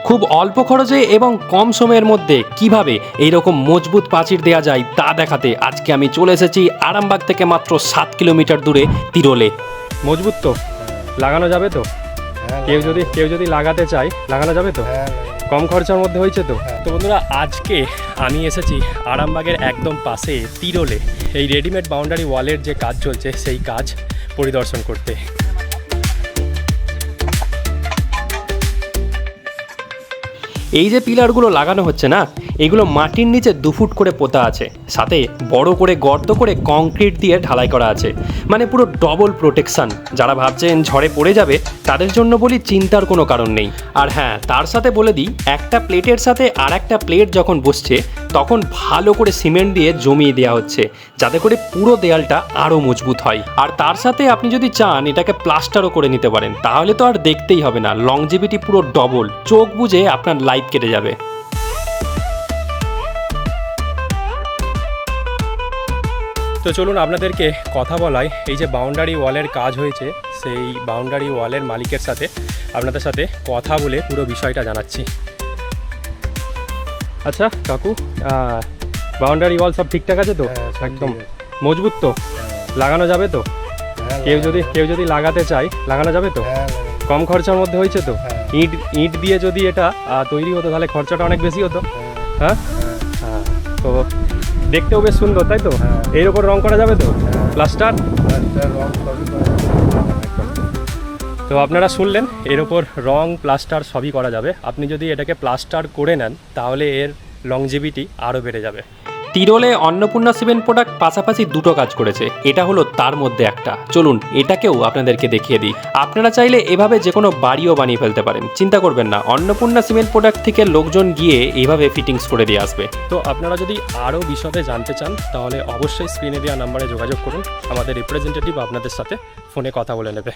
খুব অল্প খরচে এবং কম সময়ের মধ্যে কিভাবে এইরকম মজবুত প্রাচীর দেওয়া যায় তা দেখাতে আজকে আমি চলে এসেছি আরামবাগ থেকে মাত্র 7 কিলোমিটার দূরে তিরোলে। মজবুত তো লাগানো যাবে তো? কেউ যদি লাগাতে চায় লাগানো যাবে তো? কম খরচার মধ্যে হয়েছে তো? তো বন্ধুরা, আজকে আমি এসেছি আরামবাগের একদম পাশে তিরোলে এই রেডিমেড বাউন্ডারি ওয়ালের যে কাজ চলছে সেই কাজ পরিদর্শন করতে। এই যে পিলারগুলো লাগানো হচ্ছে না, এগুলো মাটির নিচে 2 ফুট করে পোতা আছে, সাথে বড় করে গর্ত করে কংক্রিট দিয়ে ঢালাই করা আছে, মানে পুরো ডবল প্রোটেকশন। যারা ভাবছেন ঝড়ে পড়ে যাবে তাদের জন্য বলি চিন্তার কোনো কারণ নেই। আর হ্যাঁ, তার সাথে বলে দিই, একটা প্লেটের সাথে আর একটা প্লেট যখন বসছে তখন ভালো করে সিমেন্ট দিয়ে জমিয়ে দেওয়া হচ্ছে, যাতে করে পুরো দেয়ালটা আরও মজবুত হয়। আর তার সাথে আপনি যদি চান এটাকে প্লাস্টারও করে নিতে পারেন, তাহলে তো আর দেখতেই হবে না, লংজিভিটি পুরো ডবল, চোখ বুজে আপনার লাইফ কেটে যাবে। তো চলুন আপনাদেরকে কথা বলাই এই যে বাউন্ডারি ওয়ালের কাজ হয়েছে সেই বাউন্ডারি ওয়ালের মালিকের সাথে আপনাদের সাথে কথা বলে পুরো বিষয়টা জানাচ্ছি। আচ্ছা কাকু, বাউন্ডারি ওয়াল সব ঠিকঠাক আছে তো? একদম মজবুত তো? লাগানো যাবে তো? কেউ যদি লাগাতে চায় লাগানো যাবে তো? কম খরচার মধ্যে হয়েছে তো? ইট দিয়ে যদি এটা তৈরি হতো তাহলে খরচাটা অনেক বেশি হতো। হ্যাঁ, তো দেখতেও বেশ সুন্দর, তাই তো? এর ওপর রং করা যাবে তো? প্লাস্টার? তো আপনারা শুনলেন, এর ওপর রং প্লাস্টার সবই করা যাবে। আপনি যদি এটাকে প্লাস্টার করে নেন তাহলে এর লংজিভিটি আরও বেড়ে যাবে। তিরোলে অন্নপূর্ণা সিমেন্ট প্রোডাক্ট পাশাপাশি দুটো কাজ করেছে, এটা হলো তার মধ্যে একটা। চলুন এটাকেও আপনাদেরকে দেখিয়ে দিই। আপনারা চাইলে এভাবে যে কোনো বাড়িও বানিয়ে ফেলতে পারেন, চিন্তা করবেন না। অন্নপূর্ণা সিমেন্ট প্রোডাক্ট থেকে লোকজন গিয়ে এইভাবে ফিটিংস করে দিয়ে আসবে। তো আপনারা যদি আরও বিশদে জানতে চান তাহলে অবশ্যই স্ক্রিনে দেওয়া নাম্বারে যোগাযোগ করুন, আমাদের রিপ্রেজেন্টেটিভ আপনাদের সাথে ফোনে কথা বলে নেবে।